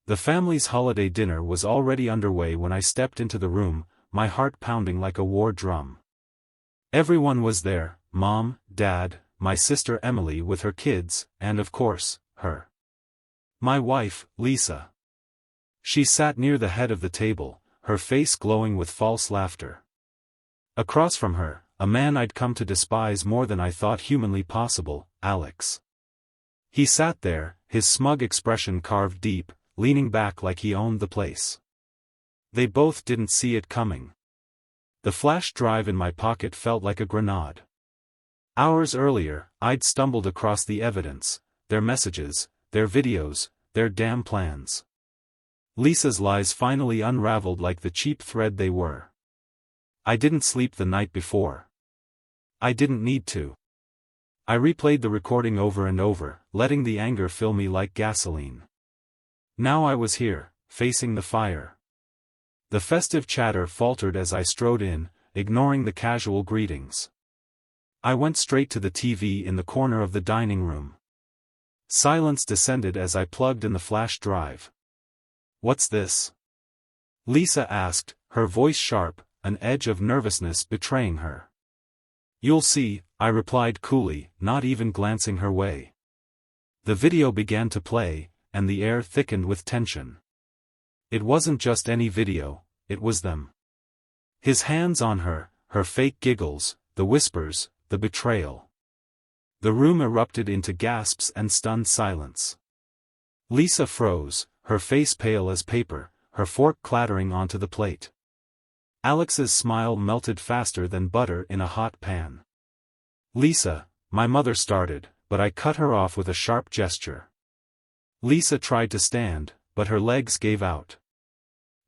The family's holiday dinner was already underway when I stepped into the room, my heart pounding like a war drum. Everyone was there, Mom, Dad, my sister Emily with her kids, and of course, her. My wife, Lisa. She sat near the head of the table, her face glowing with false laughter. Across from her, a man I'd come to despise more than I thought humanly possible, Alex. He sat there, his smug expression carved deep, leaning back like he owned the place. They both didn't see it coming. The flash drive in my pocket felt like a grenade. Hours earlier, I'd stumbled across the evidence, their messages, their videos, their damn plans. Lisa's lies finally unraveled like the cheap thread they were. I didn't sleep the night before. I didn't need to. I replayed the recording over and over, letting the anger fill me like gasoline. Now I was here, facing the fire. The festive chatter faltered as I strode in, ignoring the casual greetings. I went straight to the TV in the corner of the dining room. Silence descended as I plugged in the flash drive. "What's this?" Lisa asked, her voice sharp, an edge of nervousness betraying her. "You'll see," I replied coolly, not even glancing her way. The video began to play, and the air thickened with tension. It wasn't just any video, it was them. His hands on her, her fake giggles, the whispers, the betrayal. The room erupted into gasps and stunned silence. Lisa froze, her face pale as paper, her fork clattering onto the plate. Alex's smile melted faster than butter in a hot pan. "Lisa," my mother started, but I cut her off with a sharp gesture. Lisa tried to stand, but her legs gave out.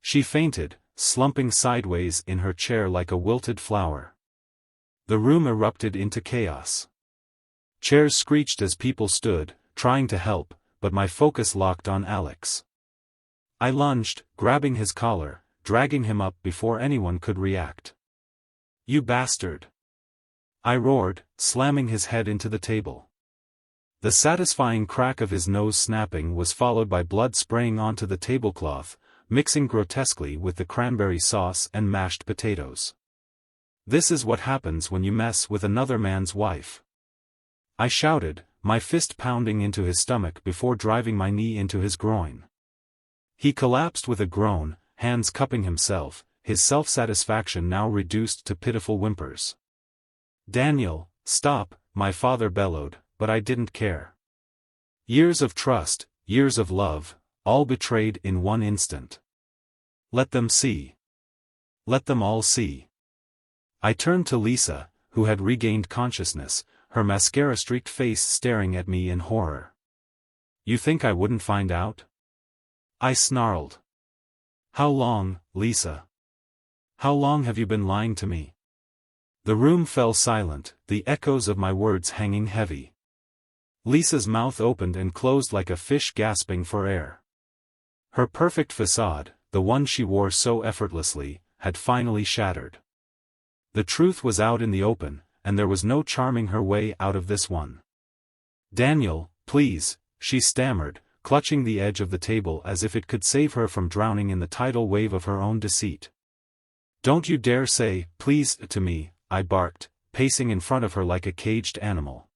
She fainted, slumping sideways in her chair like a wilted flower. The room erupted into chaos. Chairs screeched as people stood, trying to help, but my focus locked on Alex. I lunged, grabbing his collar, dragging him up before anyone could react. "You bastard!" I roared, slamming his head into the table. The satisfying crack of his nose snapping was followed by blood spraying onto the tablecloth, mixing grotesquely with the cranberry sauce and mashed potatoes. "This is what happens when you mess with another man's wife," I shouted, my fist pounding into his stomach before driving my knee into his groin. He collapsed with a groan, hands cupping himself, his self-satisfaction now reduced to pitiful whimpers. "Daniel, stop," my father bellowed, but I didn't care. Years of trust, years of love, all betrayed in one instant. Let them see. Let them all see. I turned to Lisa, who had regained consciousness, her mascara-streaked face staring at me in horror. "You think I wouldn't find out?" I snarled. "How long, Lisa? How long have you been lying to me?" The room fell silent, the echoes of my words hanging heavy. Lisa's mouth opened and closed like a fish gasping for air. Her perfect facade, the one she wore so effortlessly, had finally shattered. The truth was out in the open, and there was no charming her way out of this one. "Daniel, please," she stammered, clutching the edge of the table as if it could save her from drowning in the tidal wave of her own deceit. "Don't you dare say, please, to me," I barked, pacing in front of her like a caged animal.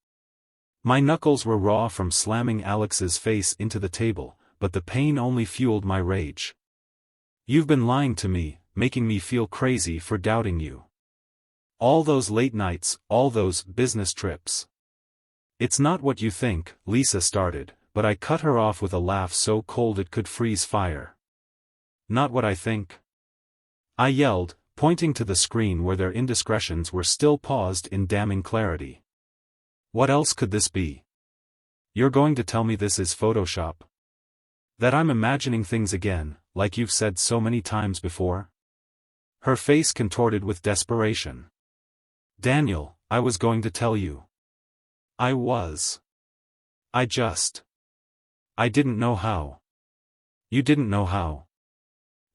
My knuckles were raw from slamming Alex's face into the table, but the pain only fueled my rage. "You've been lying to me, making me feel crazy for doubting you. All those late nights, all those business trips." "It's not what you think," Lisa started, but I cut her off with a laugh so cold it could freeze fire. "Not what I think?" I yelled, pointing to the screen where their indiscretions were still paused in damning clarity. "What else could this be? You're going to tell me this is Photoshop? That I'm imagining things again, like you've said so many times before?" Her face contorted with desperation. "Daniel, I was going to tell you. I was. I didn't know how." "You didn't know how?"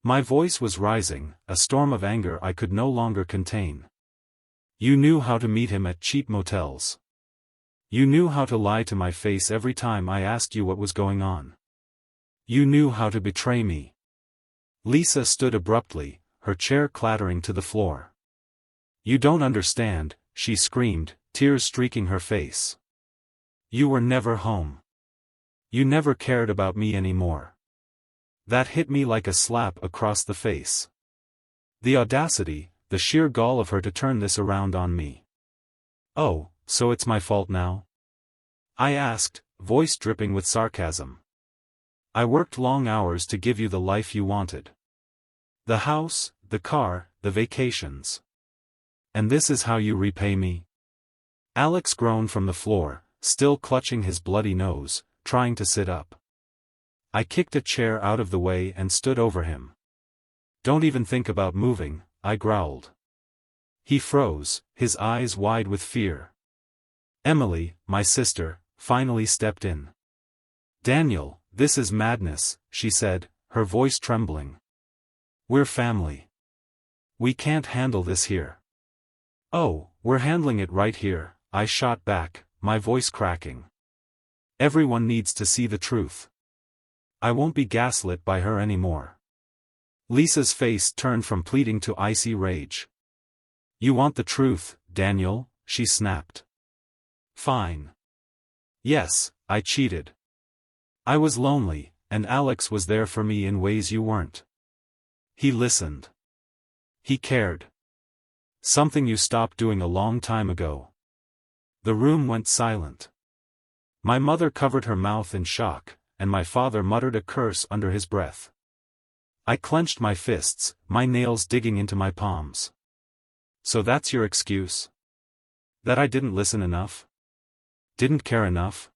My voice was rising, a storm of anger I could no longer contain. "You knew how to meet him at cheap motels. You knew how to lie to my face every time I asked you what was going on. You knew how to betray me. Lisa stood abruptly, her chair clattering to the floor. You don't understand, she screamed, tears streaking her face. You were never home. You never cared about me anymore. That hit me like a slap across the face. The audacity, the sheer gall of her to turn this around on me. Oh, so it's my fault now? I asked, voice dripping with sarcasm. I worked long hours to give you the life you wanted. The house, the car, the vacations. And this is how you repay me? Alex groaned from the floor, still clutching his bloody nose, trying to sit up. I kicked a chair out of the way and stood over him. Don't even think about moving, I growled. He froze, his eyes wide with fear. Emily, my sister, finally stepped in. Daniel, this is madness, she said, her voice trembling. We're family. We can't handle this here. Oh, we're handling it right here, I shot back, my voice cracking. Everyone needs to see the truth. I won't be gaslit by her anymore. Lisa's face turned from pleading to icy rage. You want the truth, Daniel, she snapped. Fine. Yes, I cheated. I was lonely, and Alex was there for me in ways you weren't. He listened. He cared. Something you stopped doing a long time ago. The room went silent. My mother covered her mouth in shock, and my father muttered a curse under his breath. I clenched my fists, my nails digging into my palms. So that's your excuse? That I didn't listen enough? Didn't care enough?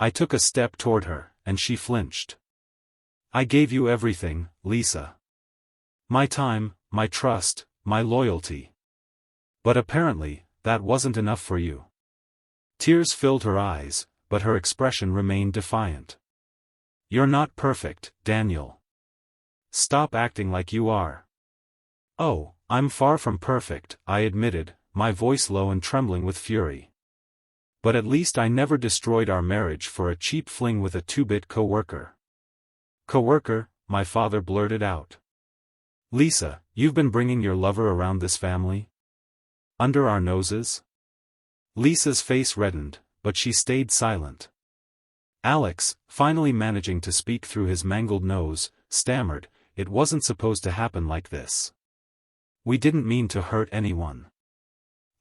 I took a step toward her, and she flinched. I gave you everything, Lisa. My time, my trust, my loyalty. But apparently, that wasn't enough for you. Tears filled her eyes, but her expression remained defiant. You're not perfect, Daniel. Stop acting like you are. Oh, I'm far from perfect, I admitted, my voice low and trembling with fury. But at least I never destroyed our marriage for a cheap fling with a two-bit coworker. Coworker, my father blurted out. Lisa, you've been bringing your lover around this family? Under our noses? Lisa's face reddened, but she stayed silent. Alex, finally managing to speak through his mangled nose, stammered, it wasn't supposed to happen like this. We didn't mean to hurt anyone.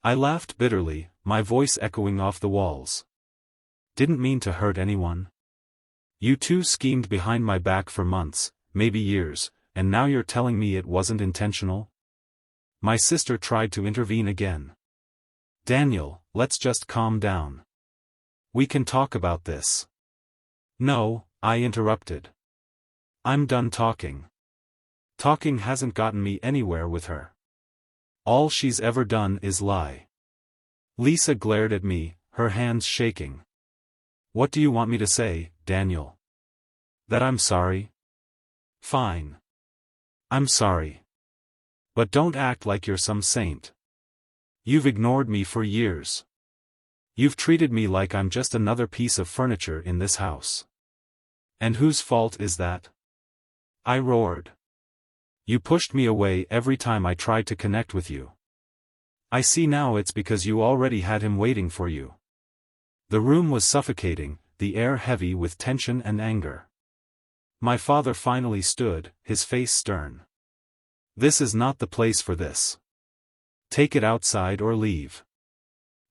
I laughed bitterly, my voice echoing off the walls. Didn't mean to hurt anyone? You two schemed behind my back for months, maybe years, and now you're telling me it wasn't intentional? My sister tried to intervene again. Daniel, let's just calm down. We can talk about this. No, I interrupted. I'm done talking. Talking hasn't gotten me anywhere with her. All she's ever done is lie. Lisa glared at me, her hands shaking. What do you want me to say, Daniel? That I'm sorry? Fine. I'm sorry. But don't act like you're some saint. You've ignored me for years. You've treated me like I'm just another piece of furniture in this house. And whose fault is that? I roared. You pushed me away every time I tried to connect with you. I see now it's because you already had him waiting for you. The room was suffocating, the air heavy with tension and anger. My father finally stood, his face stern. This is not the place for this. Take it outside or leave.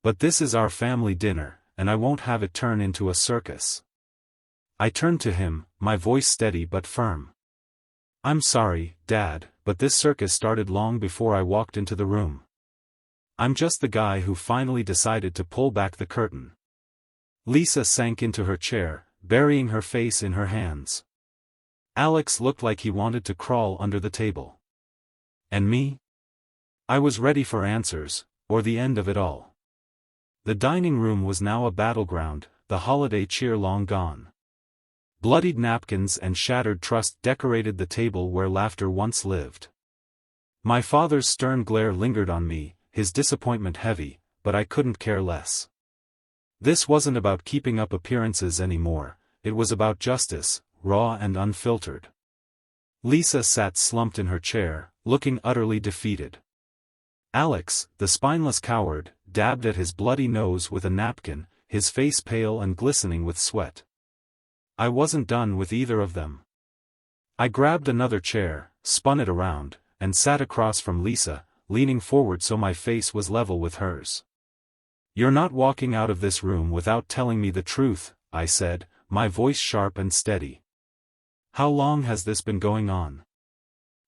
But this is our family dinner, and I won't have it turn into a circus. I turned to him, my voice steady but firm. I'm sorry, Dad, but this circus started long before I walked into the room. I'm just the guy who finally decided to pull back the curtain. Lisa sank into her chair, burying her face in her hands. Alex looked like he wanted to crawl under the table. And me? I was ready for answers, or the end of it all. The dining room was now a battleground, the holiday cheer long gone. Bloodied napkins and shattered trust decorated the table where laughter once lived. My father's stern glare lingered on me, his disappointment heavy, but I couldn't care less. This wasn't about keeping up appearances anymore, it was about justice, raw and unfiltered. Lisa sat slumped in her chair, looking utterly defeated. Alex, the spineless coward, dabbed at his bloody nose with a napkin, his face pale and glistening with sweat. I wasn't done with either of them. I grabbed another chair, spun it around, and sat across from Lisa, leaning forward so my face was level with hers. "You're not walking out of this room without telling me the truth," I said, my voice sharp and steady. "How long has this been going on?"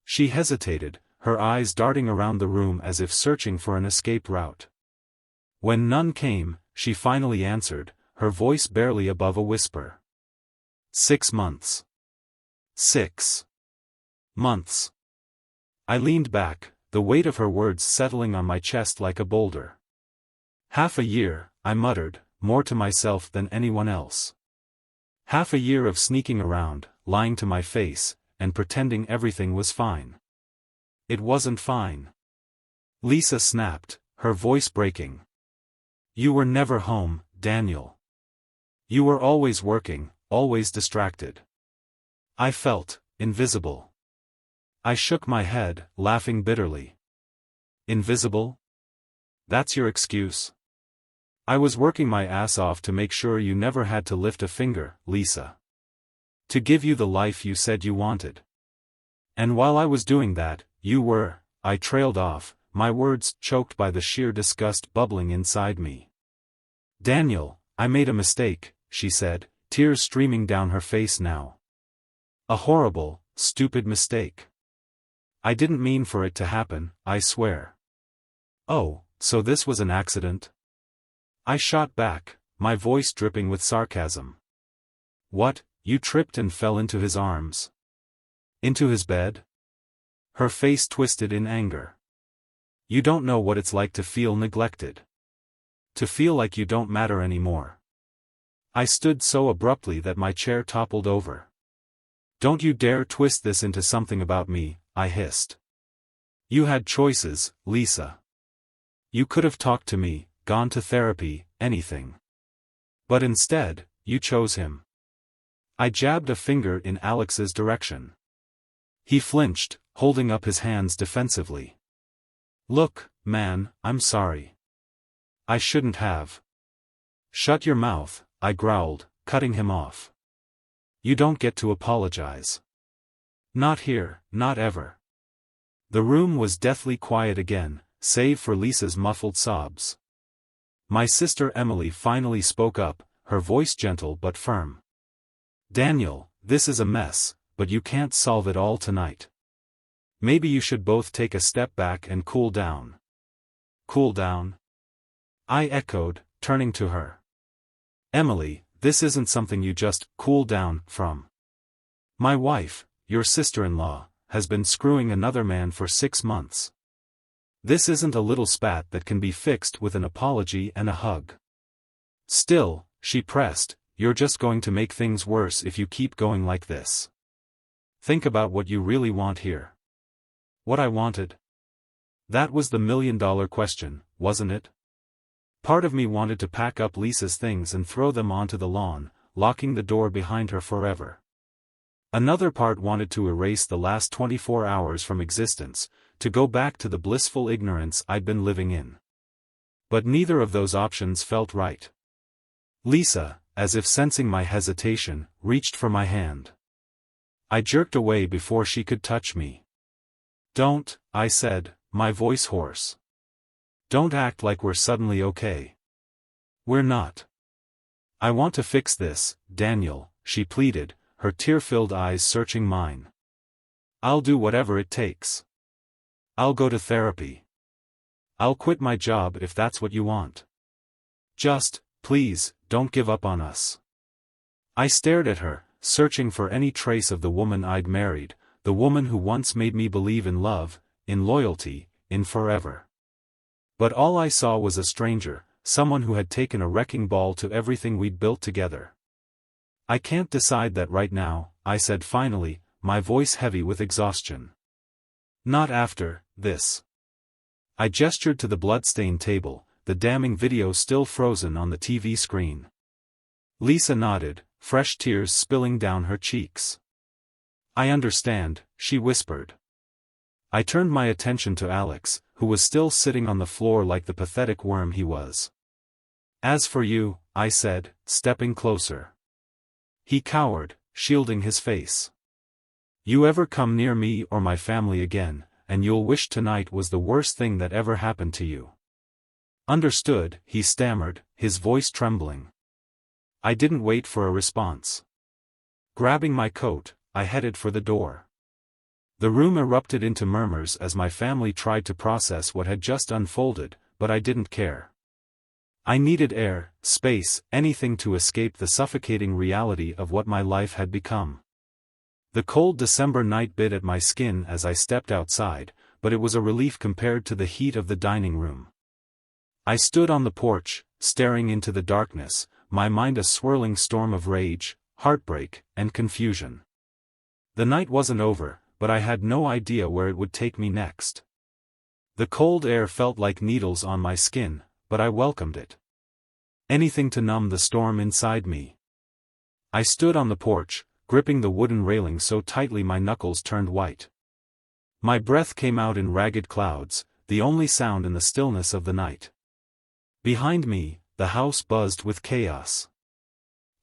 She hesitated, her eyes darting around the room as if searching for an escape route. When none came, she finally answered, her voice barely above a whisper. 6 months. 6 months. I leaned back, the weight of her words settling on my chest like a boulder. "Half a year," I muttered, more to myself than anyone else. "Half a year of sneaking around, lying to my face, and pretending everything was fine." It wasn't fine. Lisa snapped, her voice breaking. "You were never home, Daniel. You were always working, always distracted." I felt invisible. I shook my head, laughing bitterly. "Invisible? That's your excuse?" "I was working my ass off to make sure you never had to lift a finger, Lisa. To give you the life you said you wanted. And while I was doing that, you were—" I trailed off, my words choked by the sheer disgust bubbling inside me. "Daniel, I made a mistake," she said, tears streaming down her face now. "A horrible, stupid mistake. I didn't mean for it to happen, I swear." "Oh, so this was an accident?" I shot back, my voice dripping with sarcasm. "What, you tripped and fell into his arms? Into his bed?" Her face twisted in anger. "You don't know what it's like to feel neglected. To feel like you don't matter anymore." I stood so abruptly that my chair toppled over. "Don't you dare twist this into something about me," I hissed. "You had choices, Lisa. You could have talked to me, gone to therapy, anything. But instead, you chose him." I jabbed a finger in Alex's direction. He flinched, holding up his hands defensively. "Look, man, I'm sorry. I shouldn't have." "Shut your mouth," I growled, cutting him off. "You don't get to apologize. Not here, not ever." The room was deathly quiet again, save for Lisa's muffled sobs. My sister Emily finally spoke up, her voice gentle but firm. "Daniel, this is a mess, but you can't solve it all tonight. Maybe you should both take a step back and cool down." "Cool down?" I echoed, turning to her. "Emily, this isn't something you just cool down from. My wife, your sister-in-law, has been screwing another man for 6 months. This isn't a little spat that can be fixed with an apology and a hug. Still," she pressed, "you're just going to make things worse if you keep going like this. Think about what you really want here." What I wanted? That was the million-dollar question, wasn't it? Part of me wanted to pack up Lisa's things and throw them onto the lawn, locking the door behind her forever. Another part wanted to erase the last 24 hours from existence, to go back to the blissful ignorance I'd been living in. But neither of those options felt right. Lisa, as if sensing my hesitation, reached for my hand. I jerked away before she could touch me. "Don't," I said, my voice hoarse. "Don't act like we're suddenly okay. We're not. I want to fix this, Daniel," she pleaded, her tear-filled eyes searching mine. "I'll do whatever it takes. I'll go to therapy. I'll quit my job if that's what you want. Just, please, don't give up on us." I stared at her, searching for any trace of the woman I'd married, the woman who once made me believe in love, in loyalty, in forever. But all I saw was a stranger, someone who had taken a wrecking ball to everything we'd built together. "I can't decide that right now," I said finally, my voice heavy with exhaustion. "Not after this." I gestured to the blood-stained table, the damning video still frozen on the TV screen. Lisa nodded, fresh tears spilling down her cheeks. "I understand," she whispered. I turned my attention to Alex, who was still sitting on the floor like the pathetic worm he was. "As for you," I said, stepping closer. He cowered, shielding his face. "You ever come near me or my family again, and you'll wish tonight was the worst thing that ever happened to you." "Understood," he stammered, his voice trembling. I didn't wait for a response. Grabbing my coat, I headed for the door. The room erupted into murmurs as my family tried to process what had just unfolded, but I didn't care. I needed air, space, anything to escape the suffocating reality of what my life had become. The cold December night bit at my skin as I stepped outside, but it was a relief compared to the heat of the dining room. I stood on the porch, staring into the darkness, my mind a swirling storm of rage, heartbreak, and confusion. The night wasn't over, but I had no idea where it would take me next. The cold air felt like needles on my skin, but I welcomed it. Anything to numb the storm inside me. I stood on the porch, gripping the wooden railing so tightly my knuckles turned white. My breath came out in ragged clouds, the only sound in the stillness of the night. Behind me, the house buzzed with chaos.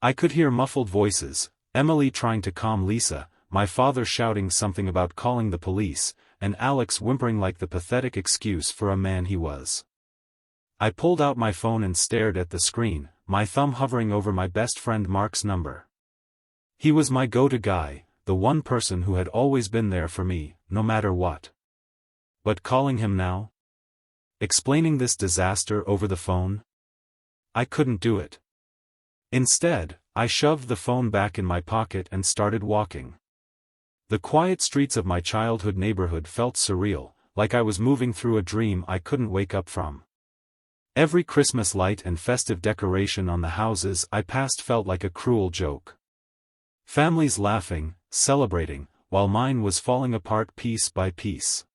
I could hear muffled voices, Emily trying to calm Lisa, my father shouting something about calling the police, and Alex whimpering like the pathetic excuse for a man he was. I pulled out my phone and stared at the screen, my thumb hovering over my best friend Mark's number. He was my go-to guy, the one person who had always been there for me, no matter what. But calling him now? Explaining this disaster over the phone? I couldn't do it. Instead, I shoved the phone back in my pocket and started walking. The quiet streets of my childhood neighborhood felt surreal, like I was moving through a dream I couldn't wake up from. Every Christmas light and festive decoration on the houses I passed felt like a cruel joke. Families laughing, celebrating, while mine was falling apart piece by piece.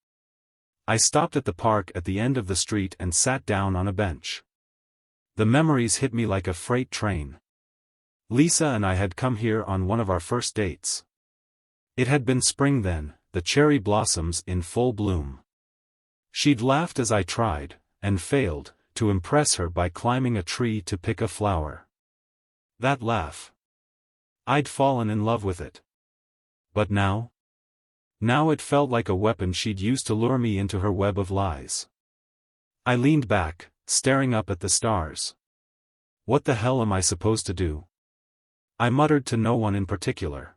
I stopped at the park at the end of the street and sat down on a bench. The memories hit me like a freight train. Lisa and I had come here on one of our first dates. It had been spring then, the cherry blossoms in full bloom. She'd laughed as I tried, and failed, to impress her by climbing a tree to pick a flower. That laugh. I'd fallen in love with it. But now? Now it felt like a weapon she'd used to lure me into her web of lies. I leaned back, staring up at the stars. What the hell am I supposed to do? I muttered to no one in particular.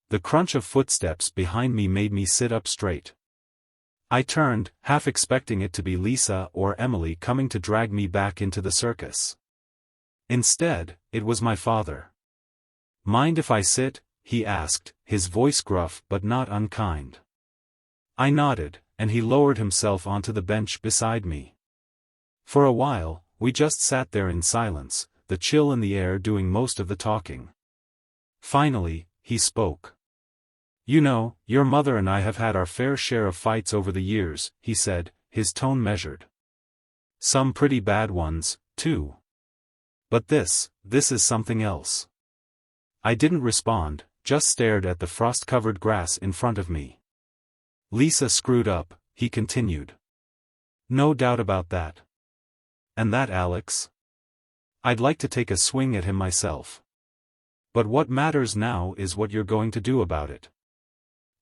The crunch of footsteps behind me made me sit up straight. I turned, half expecting it to be Lisa or Emily coming to drag me back into the circus. Instead, it was my father. "Mind if I sit?" he asked, his voice gruff but not unkind. I nodded, and he lowered himself onto the bench beside me. For a while, we just sat there in silence, the chill in the air doing most of the talking. Finally, he spoke. "You know, your mother and I have had our fair share of fights over the years," he said, his tone measured. "Some pretty bad ones, too. But this is something else." I didn't respond, just stared at the frost-covered grass in front of me. "Lisa screwed up," he continued. "No doubt about that. And that Alex? I'd like to take a swing at him myself. But what matters now is what you're going to do about it."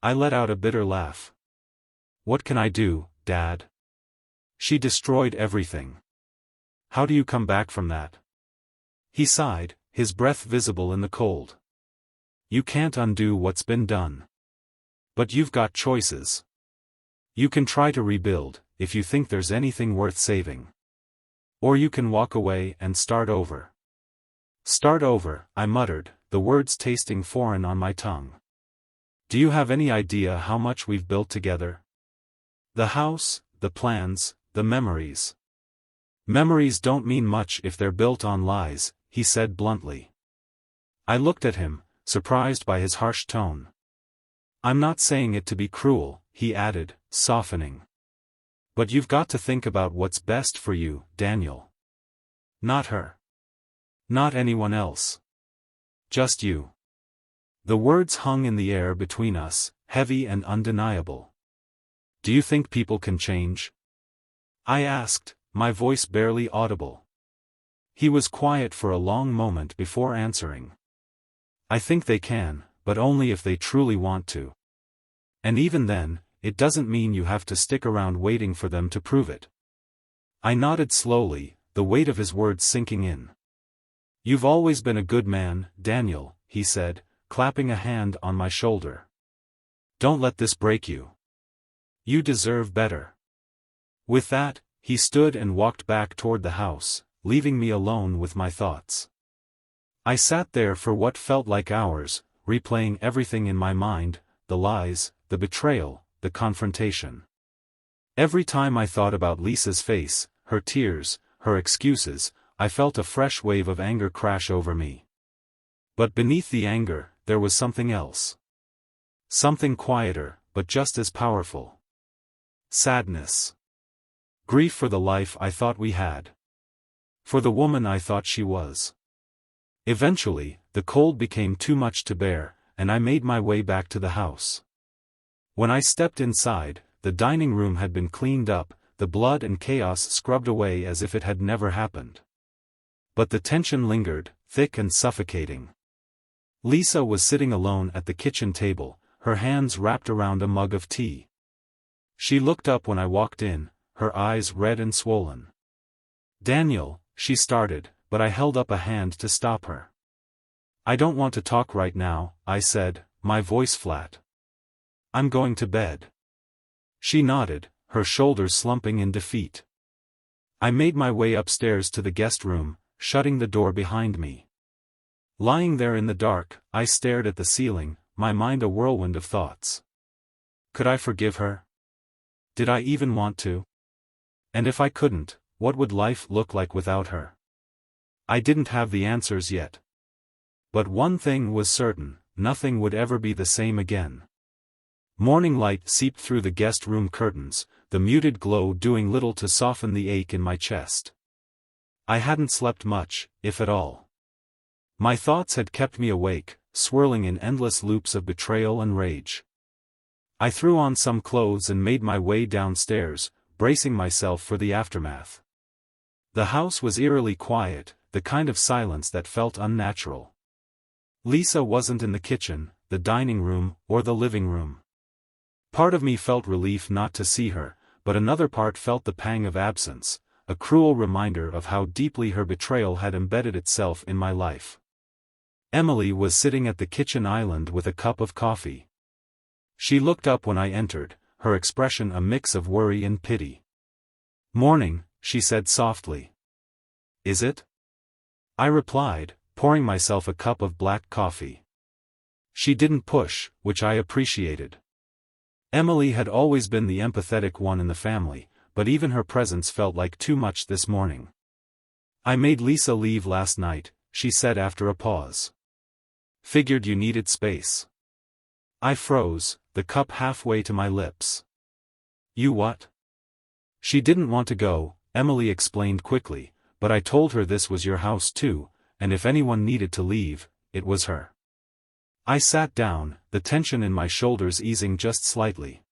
I let out a bitter laugh. "What can I do, Dad? She destroyed everything. How do you come back from that?" He sighed, his breath visible in the cold. "You can't undo what's been done. But you've got choices. You can try to rebuild, if you think there's anything worth saving. Or you can walk away and start over." "Start over," I muttered, the words tasting foreign on my tongue. "Do you have any idea how much we've built together? The house, the plans, the memories." "Memories don't mean much if they're built on lies," he said bluntly. I looked at him, surprised by his harsh tone. "I'm not saying it to be cruel," he added, softening. "But you've got to think about what's best for you, Daniel. Not her. Not anyone else. just you." The words hung in the air between us, heavy and undeniable. "Do you think people can change?" I asked, my voice barely audible. He was quiet for a long moment before answering. "I think they can, but only if they truly want to. And even then, it doesn't mean you have to stick around waiting for them to prove it." I nodded slowly, the weight of his words sinking in. "You've always been a good man, Daniel," he said, clapping a hand on my shoulder. "Don't let this break you. You deserve better." With that, he stood and walked back toward the house, leaving me alone with my thoughts. I sat there for what felt like hours, replaying everything in my mind, the lies, the betrayal, the confrontation. Every time I thought about Lisa's face, her tears, her excuses, I felt a fresh wave of anger crash over me. But beneath the anger, there was something else. Something quieter, but just as powerful. Sadness. Grief for the life I thought we had. For the woman I thought she was. Eventually, the cold became too much to bear, and I made my way back to the house. When I stepped inside, the dining room had been cleaned up, the blood and chaos scrubbed away as if it had never happened. But the tension lingered, thick and suffocating. Lisa was sitting alone at the kitchen table, her hands wrapped around a mug of tea. She looked up when I walked in, her eyes red and swollen. "Daniel," she started, but I held up a hand to stop her. "I don't want to talk right now," I said, my voice flat. "I'm going to bed." She nodded, her shoulders slumping in defeat. I made my way upstairs to the guest room, shutting the door behind me. Lying there in the dark, I stared at the ceiling, my mind a whirlwind of thoughts. Could I forgive her? Did I even want to? And if I couldn't, what would life look like without her? I didn't have the answers yet. But one thing was certain, nothing would ever be the same again. Morning light seeped through the guest room curtains, the muted glow doing little to soften the ache in my chest. I hadn't slept much, if at all. My thoughts had kept me awake, swirling in endless loops of betrayal and rage. I threw on some clothes and made my way downstairs, bracing myself for the aftermath. The house was eerily quiet, the kind of silence that felt unnatural. Lisa wasn't in the kitchen, the dining room, or the living room. Part of me felt relief not to see her, but another part felt the pang of absence, a cruel reminder of how deeply her betrayal had embedded itself in my life. Emily was sitting at the kitchen island with a cup of coffee. She looked up when I entered, her expression a mix of worry and pity. "Morning," she said softly. "Is it?" I replied, pouring myself a cup of black coffee. She didn't push, which I appreciated. Emily had always been the empathetic one in the family, but even her presence felt like too much this morning. "I made Lisa leave last night," she said after a pause. "Figured you needed space." I froze, the cup halfway to my lips. "You what?" "She didn't want to go," Emily explained quickly, "but I told her this was your house too, and if anyone needed to leave, it was her." I sat down, the tension in my shoulders easing just slightly.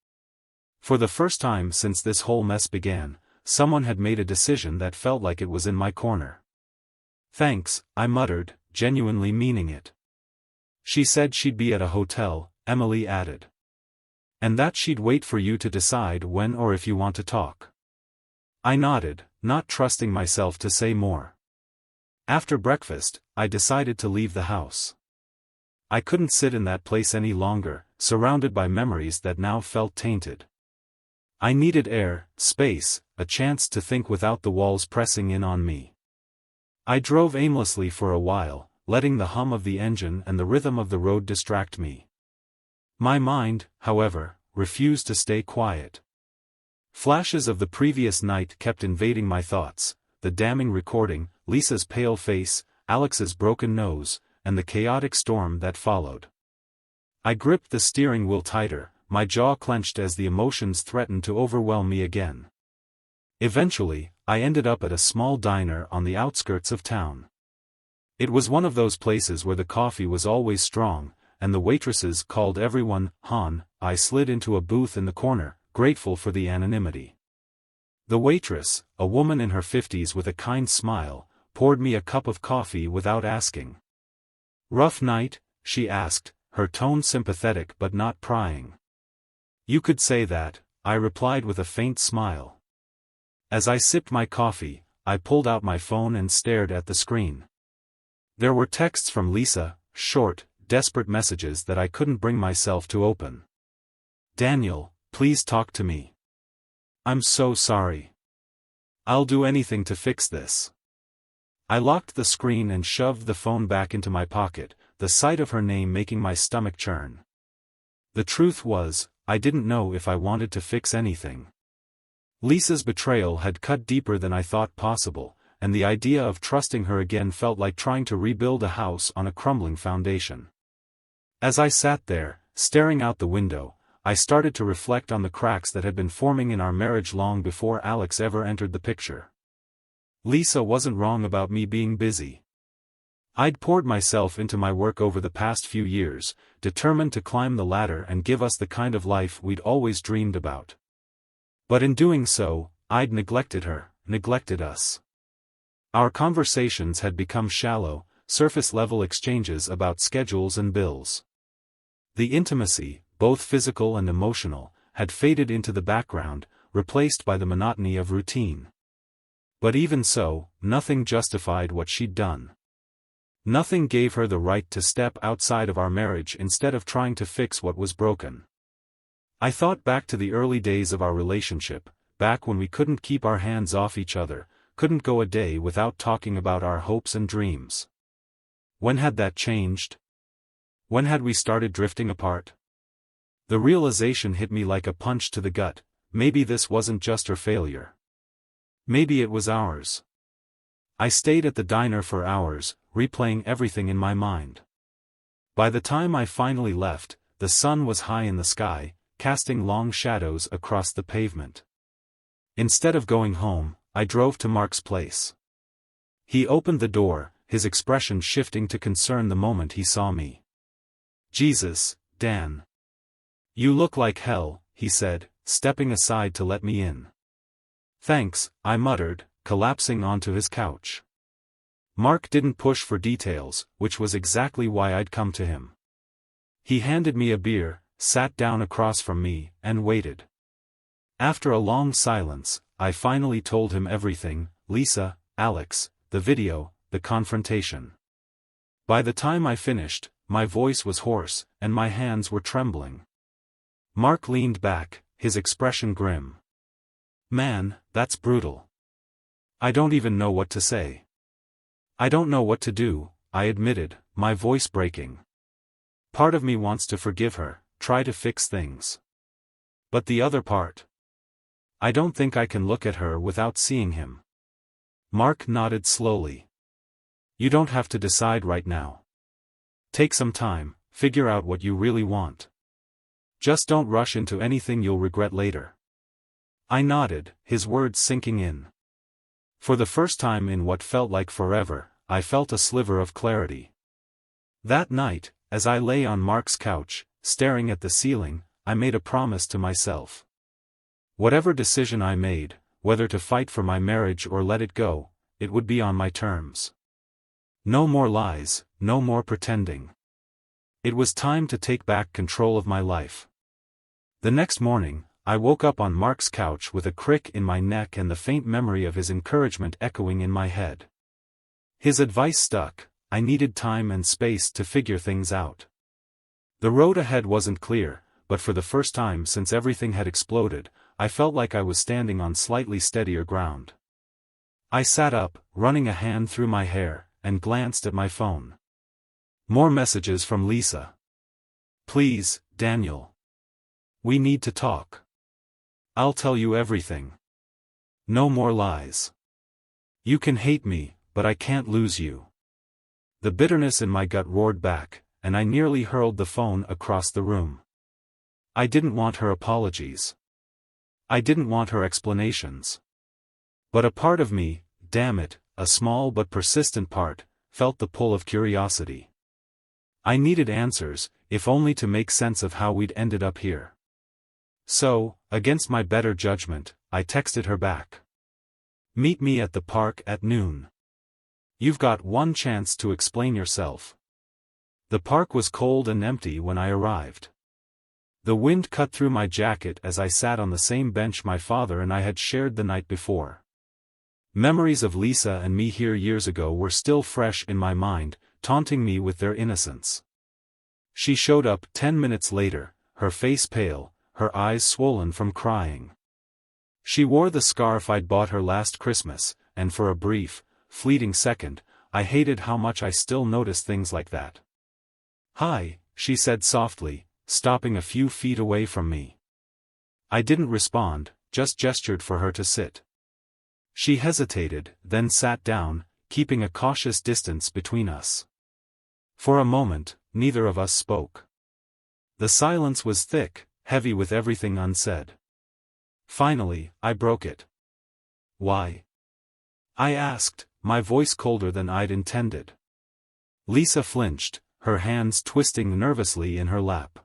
For the first time since this whole mess began, someone had made a decision that felt like it was in my corner. "Thanks," I muttered, genuinely meaning it. "She said she'd be at a hotel," Emily added. "And that she'd wait for you to decide when or if you want to talk." I nodded, not trusting myself to say more. After breakfast, I decided to leave the house. I couldn't sit in that place any longer, surrounded by memories that now felt tainted. I needed air, space, a chance to think without the walls pressing in on me. I drove aimlessly for a while, letting the hum of the engine and the rhythm of the road distract me. My mind, however, refused to stay quiet. Flashes of the previous night kept invading my thoughts, the damning recording, Lisa's pale face, Alex's broken nose, and the chaotic storm that followed. I gripped the steering wheel tighter, my jaw clenched as the emotions threatened to overwhelm me again. Eventually, I ended up at a small diner on the outskirts of town. It was one of those places where the coffee was always strong, and the waitresses called everyone Han. I slid into a booth in the corner, grateful for the anonymity. The waitress, a woman in her 50s with a kind smile, poured me a cup of coffee without asking. "Rough night?" she asked, her tone sympathetic but not prying. "You could say that," I replied with a faint smile. As I sipped my coffee, I pulled out my phone and stared at the screen. There were texts from Lisa, short, desperate messages that I couldn't bring myself to open. "Daniel, please talk to me. I'm so sorry. I'll do anything to fix this." I locked the screen and shoved the phone back into my pocket, the sight of her name making my stomach churn. The truth was, I didn't know if I wanted to fix anything. Lisa's betrayal had cut deeper than I thought possible, and the idea of trusting her again felt like trying to rebuild a house on a crumbling foundation. As I sat there, staring out the window, I started to reflect on the cracks that had been forming in our marriage long before Alex ever entered the picture. Lisa wasn't wrong about me being busy. I'd poured myself into my work over the past few years, determined to climb the ladder and give us the kind of life we'd always dreamed about. But in doing so, I'd neglected her, neglected us. Our conversations had become shallow, surface-level exchanges about schedules and bills. The intimacy, both physical and emotional, had faded into the background, replaced by the monotony of routine. But even so, nothing justified what she'd done. Nothing gave her the right to step outside of our marriage instead of trying to fix what was broken. I thought back to the early days of our relationship, back when we couldn't keep our hands off each other, couldn't go a day without talking about our hopes and dreams. When had that changed? When had we started drifting apart? The realization hit me like a punch to the gut. Maybe this wasn't just her failure. Maybe it was ours. I stayed at the diner for hours, replaying everything in my mind. By the time I finally left, the sun was high in the sky, casting long shadows across the pavement. Instead of going home, I drove to Mark's place. He opened the door, his expression shifting to concern the moment he saw me. "Jesus, Dan. You look like hell," he said, stepping aside to let me in. "Thanks," I muttered, collapsing onto his couch. Mark didn't push for details, which was exactly why I'd come to him. He handed me a beer, sat down across from me, and waited. After a long silence, I finally told him everything: Lisa, Alex, the video, the confrontation. By the time I finished, my voice was hoarse, and my hands were trembling. Mark leaned back, his expression grim. "Man, that's brutal. I don't even know what to say." "I don't know what to do," I admitted, my voice breaking. Part of me wants to forgive her, try to fix things. But the other part? I don't think I can look at her without seeing him. Mark nodded slowly. "You don't have to decide right now. Take some time, figure out what you really want. Just don't rush into anything you'll regret later." I nodded, his words sinking in. For the first time in what felt like forever, I felt a sliver of clarity. That night, as I lay on Mark's couch, staring at the ceiling, I made a promise to myself. Whatever decision I made, whether to fight for my marriage or let it go, it would be on my terms. No more lies, no more pretending. It was time to take back control of my life. The next morning, I woke up on Mark's couch with a crick in my neck and the faint memory of his encouragement echoing in my head. His advice stuck: I needed time and space to figure things out. The road ahead wasn't clear, but for the first time since everything had exploded, I felt like I was standing on slightly steadier ground. I sat up, running a hand through my hair, and glanced at my phone. More messages from Lisa. "Please, Daniel. We need to talk. I'll tell you everything. No more lies. You can hate me, but I can't lose you." The bitterness in my gut roared back, and I nearly hurled the phone across the room. I didn't want her apologies. I didn't want her explanations. But a part of me, damn it, a small but persistent part, felt the pull of curiosity. I needed answers, if only to make sense of how we'd ended up here. So, against my better judgment, I texted her back. Meet me at the park at noon. You've got one chance to explain yourself. The park was cold and empty when I arrived. The wind cut through my jacket as I sat on the same bench my father and I had shared the night before. Memories of Lisa and me here years ago were still fresh in my mind, taunting me with their innocence. She showed up 10 minutes later, her face pale, her eyes swollen from crying. She wore the scarf I'd bought her last Christmas, and for a brief, fleeting second, I hated how much I still noticed things like that. "Hi," she said softly, stopping a few feet away from me. I didn't respond, just gestured for her to sit. She hesitated, then sat down, keeping a cautious distance between us. For a moment, neither of us spoke. The silence was thick, heavy with everything unsaid. Finally, I broke it. "Why?" I asked, my voice colder than I'd intended. Lisa flinched, her hands twisting nervously in her lap.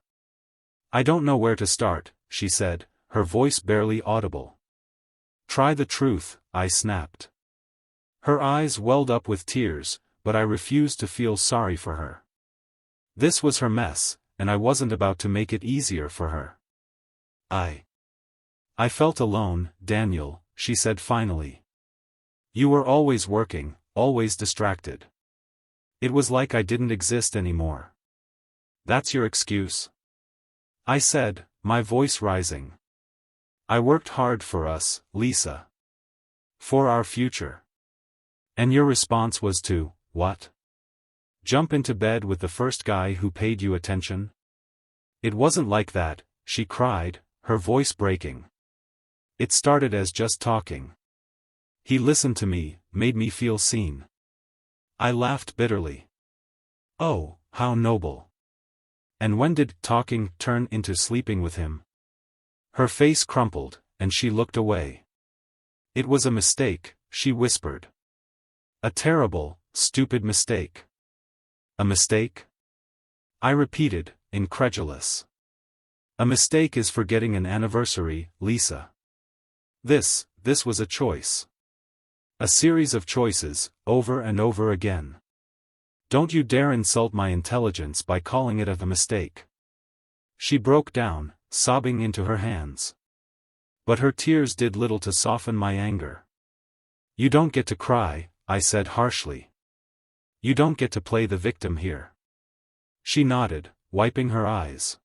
"I don't know where to start," she said, her voice barely audible. "Try the truth," I snapped. Her eyes welled up with tears, but I refused to feel sorry for her. This was her mess, and I wasn't about to make it easier for her. I felt alone, Daniel," she said finally. "You were always working, always distracted. It was like I didn't exist anymore." "That's your excuse?" I said, my voice rising. "I worked hard for us, Lisa. For our future. And your response was to, what? Jump into bed with the first guy who paid you attention?" "It wasn't like that," she cried, her voice breaking. "It started as just talking. He listened to me, made me feel seen." I laughed bitterly. "Oh, how noble. And when did talking turn into sleeping with him?" Her face crumpled, and she looked away. "It was a mistake," she whispered. "A terrible, stupid mistake." "A mistake?" I repeated, incredulous. "A mistake is forgetting an anniversary, Lisa. This was a choice. A series of choices, over and over again. Don't you dare insult my intelligence by calling it a mistake." She broke down, sobbing into her hands. But her tears did little to soften my anger. "You don't get to cry," I said harshly. "You don't get to play the victim here." She nodded, wiping her eyes.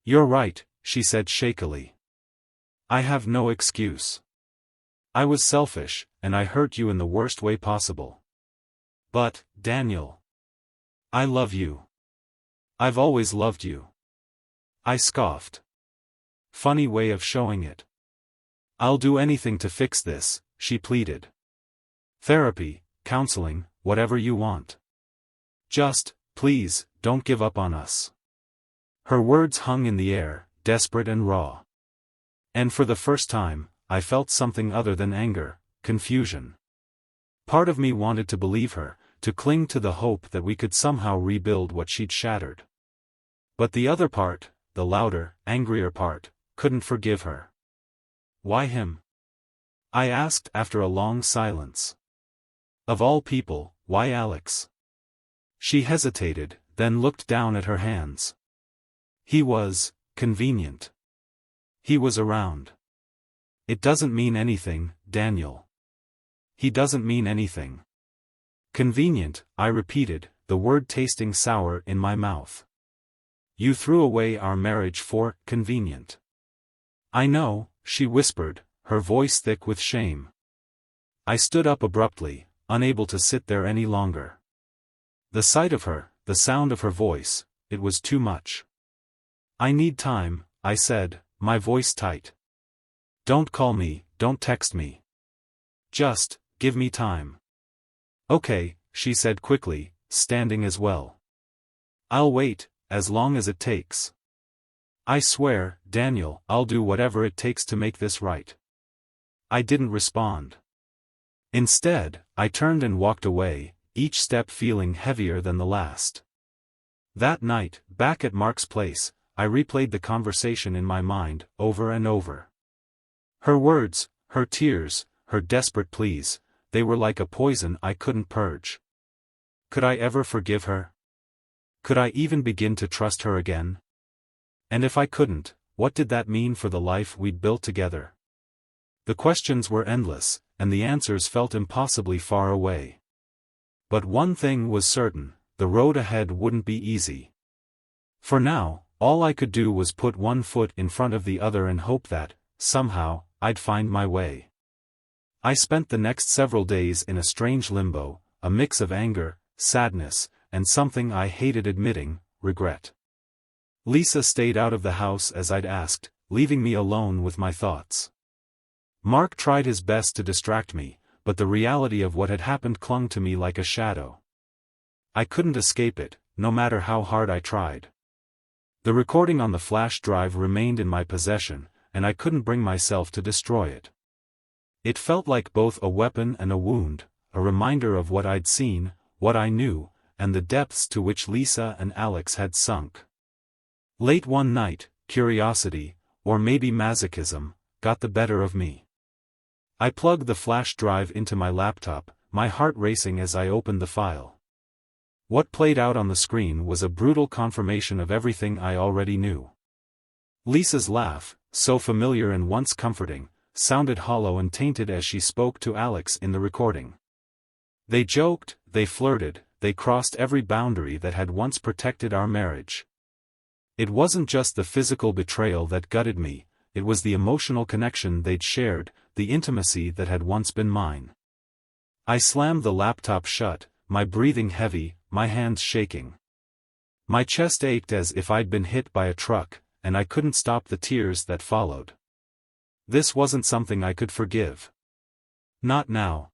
"You're right," she said shakily. "I have no excuse. I was selfish, and I hurt you in the worst way possible. But, Daniel, I love you. I've always loved you." I scoffed. "Funny way of showing it." "I'll do anything to fix this," she pleaded. "Therapy, counseling, whatever you want. Just, please, don't give up on us." Her words hung in the air, desperate and raw. And for the first time, I felt something other than anger, confusion. Part of me wanted to believe her, to cling to the hope that we could somehow rebuild what she'd shattered. But the other part, the louder, angrier part, couldn't forgive her. "Why him?" I asked after a long silence. "Of all people, why Alex?" She hesitated, then looked down at her hands. "He was convenient. He was around." "It doesn't mean anything, Daniel." "He doesn't mean anything." "Convenient," I repeated, the word tasting sour in my mouth. "You threw away our marriage for convenient." "I know," she whispered, her voice thick with shame. I stood up abruptly, unable to sit there any longer. The sight of her, the sound of her voice, it was too much. "I need time," I said, my voice tight. "Don't call me, don't text me. Just, give me time." "Okay," she said quickly, standing as well. "I'll wait, as long as it takes. I swear, Daniel, I'll do whatever it takes to make this right." I didn't respond. Instead, I turned and walked away, each step feeling heavier than the last. That night, back at Mark's place, I replayed the conversation in my mind, over and over. Her words, her tears, her desperate pleas, they were like a poison I couldn't purge. Could I ever forgive her? Could I even begin to trust her again? And if I couldn't, what did that mean for the life we'd built together? The questions were endless, and the answers felt impossibly far away. But one thing was certain, the road ahead wouldn't be easy. For now, all I could do was put one foot in front of the other and hope that, somehow, I'd find my way. I spent the next several days in a strange limbo, a mix of anger, sadness, and something I hated admitting, regret. Lisa stayed out of the house as I'd asked, leaving me alone with my thoughts. Mark tried his best to distract me, but the reality of what had happened clung to me like a shadow. I couldn't escape it, no matter how hard I tried. The recording on the flash drive remained in my possession, and I couldn't bring myself to destroy it. It felt like both a weapon and a wound, a reminder of what I'd seen, what I knew, and the depths to which Lisa and Alex had sunk. Late one night, curiosity, or maybe masochism, got the better of me. I plugged the flash drive into my laptop, my heart racing as I opened the file. What played out on the screen was a brutal confirmation of everything I already knew. Lisa's laugh, so familiar and once comforting, sounded hollow and tainted as she spoke to Alex in the recording. They joked, they flirted, they crossed every boundary that had once protected our marriage. It wasn't just the physical betrayal that gutted me, it was the emotional connection they'd shared, the intimacy that had once been mine. I slammed the laptop shut, my breathing heavy, my hands shaking. My chest ached as if I'd been hit by a truck, and I couldn't stop the tears that followed. This wasn't something I could forgive. Not now.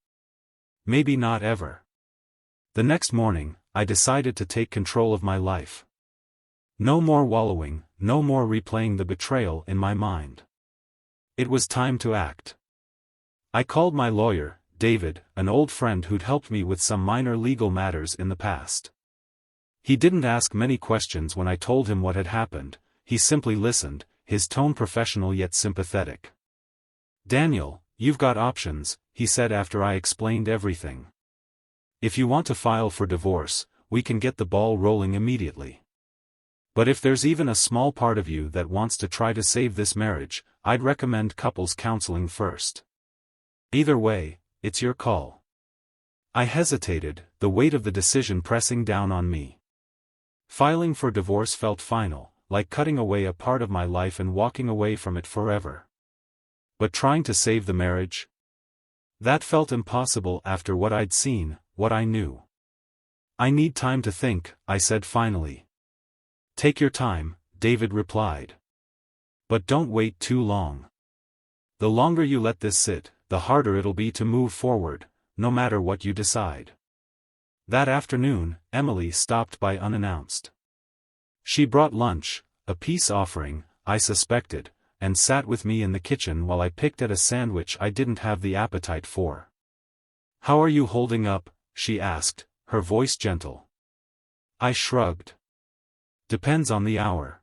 Maybe not ever. The next morning, I decided to take control of my life. No more wallowing, no more replaying the betrayal in my mind. It was time to act. I called my lawyer, David, an old friend who'd helped me with some minor legal matters in the past. He didn't ask many questions when I told him what had happened, he simply listened, his tone professional yet sympathetic. "Daniel, you've got options," he said after I explained everything. "If you want to file for divorce, we can get the ball rolling immediately. But if there's even a small part of you that wants to try to save this marriage, I'd recommend couples counseling first. Either way, it's your call." I hesitated, the weight of the decision pressing down on me. Filing for divorce felt final, like cutting away a part of my life and walking away from it forever. But trying to save the marriage? That felt impossible after what I'd seen, what I knew. "I need time to think," I said finally. "Take your time," David replied. "But don't wait too long. The longer you let this sit, the harder it'll be to move forward, no matter what you decide." That afternoon, Emily stopped by unannounced. She brought lunch, a peace offering, I suspected, and sat with me in the kitchen while I picked at a sandwich I didn't have the appetite for. "How are you holding up?" she asked, her voice gentle. I shrugged. "Depends on the hour.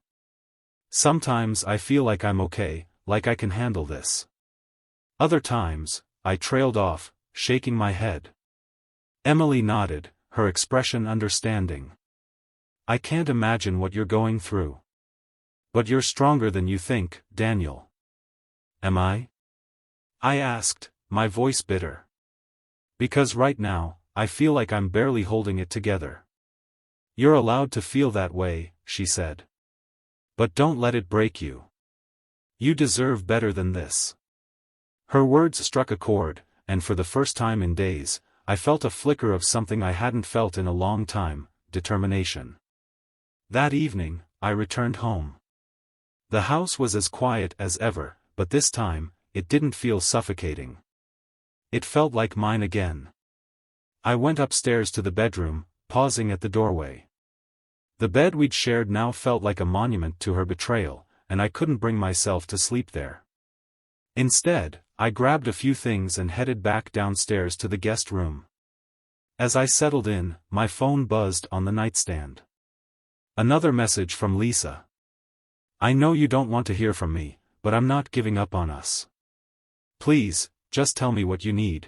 Sometimes I feel like I'm okay, like I can handle this. Other times," I trailed off, shaking my head. Emily nodded, her expression understanding. "I can't imagine what you're going through. But you're stronger than you think, Daniel." "Am I?" I asked, my voice bitter. "Because right now, I feel like I'm barely holding it together." "You're allowed to feel that way," she said. "But don't let it break you. You deserve better than this." Her words struck a chord, and for the first time in days, I felt a flicker of something I hadn't felt in a long time, determination. That evening, I returned home. The house was as quiet as ever, but this time, it didn't feel suffocating. It felt like mine again. I went upstairs to the bedroom, pausing at the doorway. The bed we'd shared now felt like a monument to her betrayal, and I couldn't bring myself to sleep there. Instead, I grabbed a few things and headed back downstairs to the guest room. As I settled in, my phone buzzed on the nightstand. Another message from Lisa. I know you don't want to hear from me, but I'm not giving up on us. Please, just tell me what you need.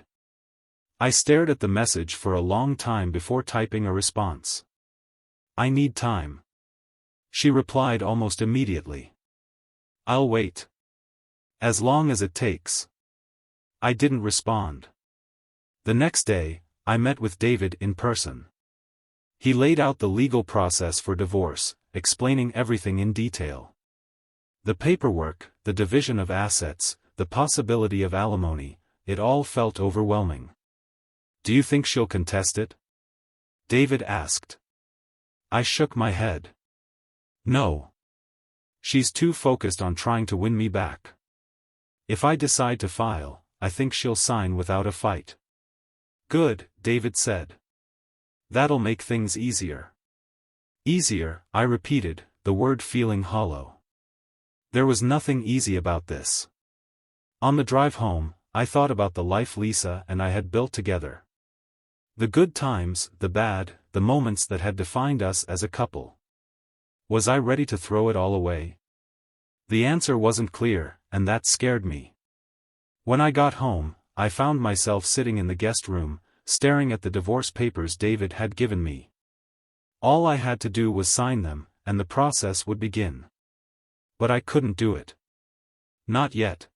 I stared at the message for a long time before typing a response. I need time. She replied almost immediately. I'll wait. As long as it takes. I didn't respond. The next day, I met with David in person. He laid out the legal process for divorce, explaining everything in detail. The paperwork, the division of assets, the possibility of alimony, it all felt overwhelming. Do you think she'll contest it? David asked. I shook my head. No. She's too focused on trying to win me back. If I decide to file, I think she'll sign without a fight. Good, David said. That'll make things easier. Easier, I repeated, the word feeling hollow. There was nothing easy about this. On the drive home, I thought about the life Lisa and I had built together. The good times, the bad, the moments that had defined us as a couple. Was I ready to throw it all away? The answer wasn't clear, and that scared me. When I got home, I found myself sitting in the guest room, staring at the divorce papers David had given me. All I had to do was sign them, and the process would begin. But I couldn't do it. Not yet.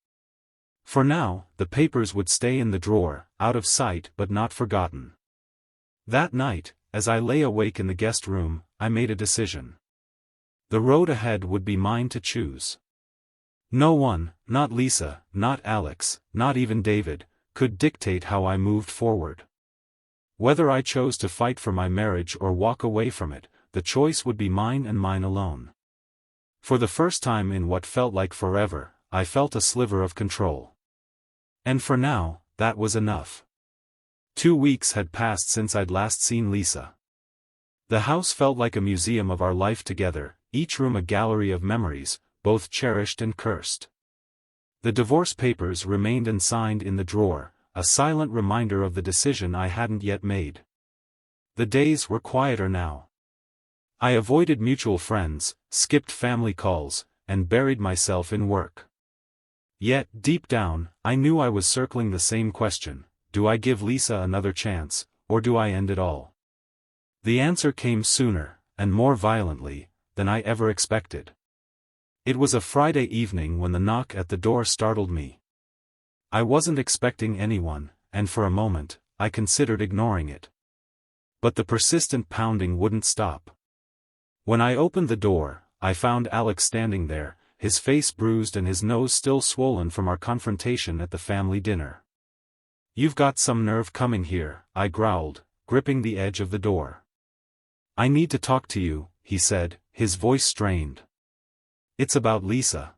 For now, the papers would stay in the drawer, out of sight but not forgotten. That night, as I lay awake in the guest room, I made a decision. The road ahead would be mine to choose. No one, not Lisa, not Alex, not even David, could dictate how I moved forward. Whether I chose to fight for my marriage or walk away from it, the choice would be mine and mine alone. For the first time in what felt like forever, I felt a sliver of control. And for now, that was enough. 2 weeks had passed since I'd last seen Lisa. The house felt like a museum of our life together, each room a gallery of memories, both cherished and cursed. The divorce papers remained unsigned in the drawer, a silent reminder of the decision I hadn't yet made. The days were quieter now. I avoided mutual friends, skipped family calls, and buried myself in work. Yet, deep down, I knew I was circling the same question: do I give Lisa another chance, or do I end it all? The answer came sooner, and more violently, than I ever expected. It was a Friday evening when the knock at the door startled me. I wasn't expecting anyone, and for a moment, I considered ignoring it. But the persistent pounding wouldn't stop. When I opened the door, I found Alex standing there, his face bruised and his nose still swollen from our confrontation at the family dinner. "You've got some nerve coming here," I growled, gripping the edge of the door. "I need to talk to you," he said, his voice strained. "It's about Lisa."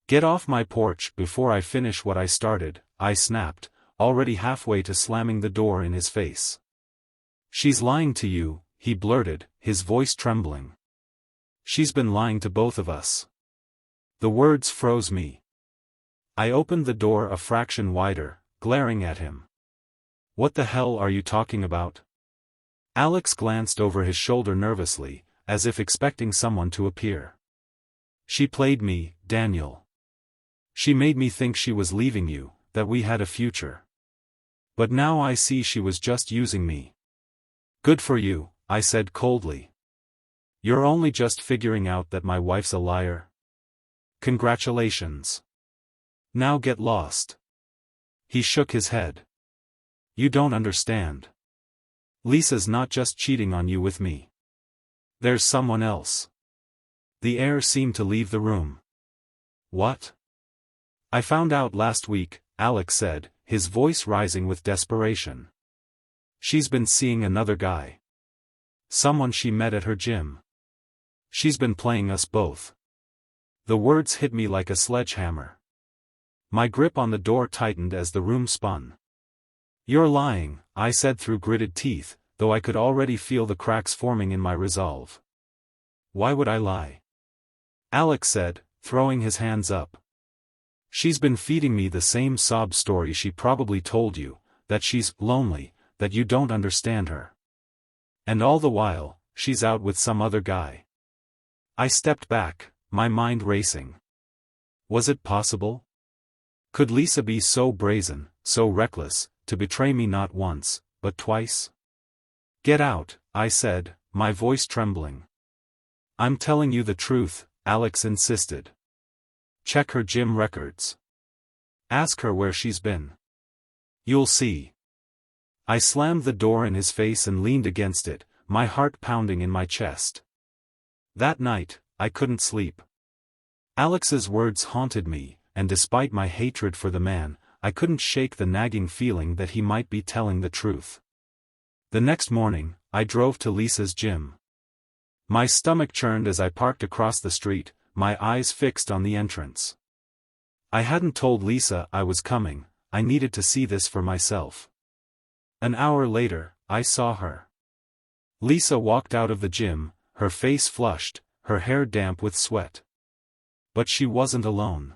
"Get off my porch before I finish what I started," I snapped, already halfway to slamming the door in his face. "She's lying to you," he blurted, his voice trembling. "She's been lying to both of us." The words froze me. I opened the door a fraction wider, glaring at him. "What the hell are you talking about?" Alex glanced over his shoulder nervously, as if expecting someone to appear. "She played me, Daniel. She made me think she was leaving you, that we had a future. But now I see she was just using me." "Good for you," I said coldly. "You're only just figuring out that my wife's a liar? Congratulations. Now get lost." He shook his head. "You don't understand. Lisa's not just cheating on you with me. There's someone else." The air seemed to leave the room. "What?" "I found out last week," Alex said, his voice rising with desperation. "She's been seeing another guy. Someone she met at her gym. She's been playing us both." The words hit me like a sledgehammer. My grip on the door tightened as the room spun. "You're lying," I said through gritted teeth, though I could already feel the cracks forming in my resolve. "Why would I lie?" Alex said, throwing his hands up. "She's been feeding me the same sob story she probably told you, that she's lonely, that you don't understand her. And all the while, she's out with some other guy. I stepped back, my mind racing. Was it possible? Could Lisa be so brazen, so reckless, to betray me not once, but twice? Get out, I said, my voice trembling. I'm telling you the truth, Alex insisted. Check her gym records. Ask her where she's been. You'll see. I slammed the door in his face and leaned against it, my heart pounding in my chest. That night, I couldn't sleep. Alex's words haunted me, and despite my hatred for the man, I couldn't shake the nagging feeling that he might be telling the truth. The next morning, I drove to Lisa's gym. My stomach churned as I parked across the street, my eyes fixed on the entrance. I hadn't told Lisa I was coming, I needed to see this for myself. An hour later, I saw her. Lisa walked out of the gym, her face flushed, her hair damp with sweat. But she wasn't alone.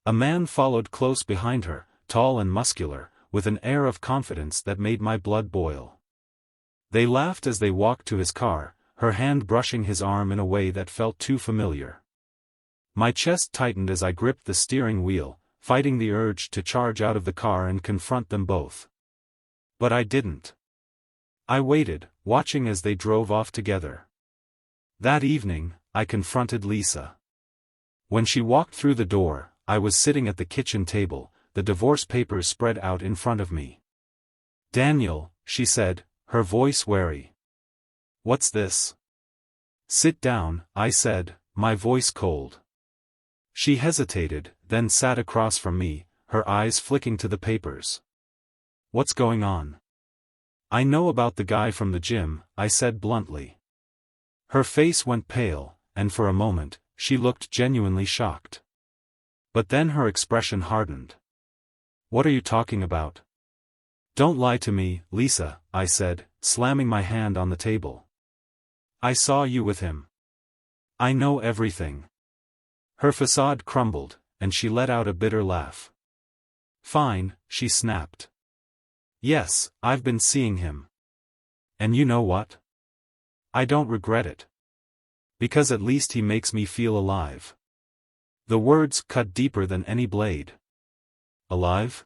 A man followed close behind her, tall and muscular, with an air of confidence that made my blood boil. They laughed as they walked to his car, her hand brushing his arm in a way that felt too familiar. My chest tightened as I gripped the steering wheel, fighting the urge to charge out of the car and confront them both. But I didn't. I waited, watching as they drove off together. That evening, I confronted Lisa. When she walked through the door, I was sitting at the kitchen table, the divorce papers spread out in front of me. "Daniel," she said, her voice wary. "What's this?" "Sit down," I said, my voice cold. She hesitated, then sat across from me, her eyes flicking to the papers. "What's going on?" "I know about the guy from the gym," I said bluntly. Her face went pale, and for a moment, she looked genuinely shocked. But then her expression hardened. "What are you talking about?" "Don't lie to me, Lisa," I said, slamming my hand on the table. "I saw you with him. I know everything." Her facade crumbled, and she let out a bitter laugh. "Fine," she snapped. "Yes, I've been seeing him. And you know what? I don't regret it. Because at least he makes me feel alive." The words cut deeper than any blade. "Alive?"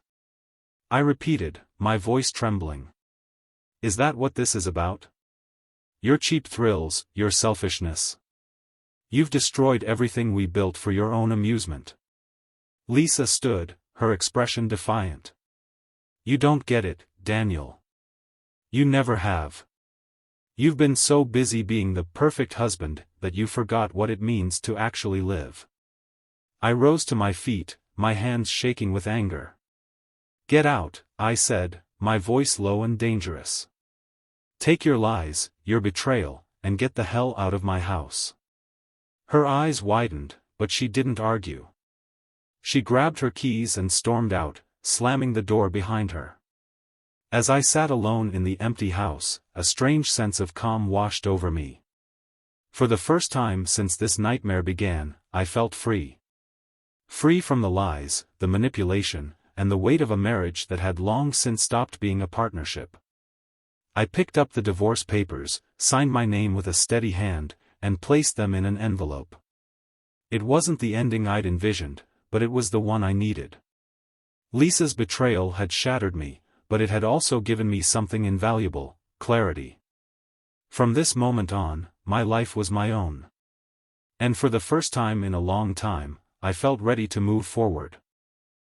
I repeated, my voice trembling. "Is that what this is about? Your cheap thrills, your selfishness? You've destroyed everything we built for your own amusement." Lisa stood, her expression defiant. "You don't get it, Daniel. You never have. You've been so busy being the perfect husband that you forgot what it means to actually live." I rose to my feet, my hands shaking with anger. "Get out," I said, my voice low and dangerous. "Take your lies, your betrayal, and get the hell out of my house." Her eyes widened, but she didn't argue. She grabbed her keys and stormed out, slamming the door behind her. As I sat alone in the empty house, a strange sense of calm washed over me. For the first time since this nightmare began, I felt free. Free from the lies, the manipulation, and the weight of a marriage that had long since stopped being a partnership. I picked up the divorce papers, signed my name with a steady hand, and placed them in an envelope. It wasn't the ending I'd envisioned, but it was the one I needed. Lisa's betrayal had shattered me, but it had also given me something invaluable: clarity. From this moment on, my life was my own. And for the first time in a long time, I felt ready to move forward.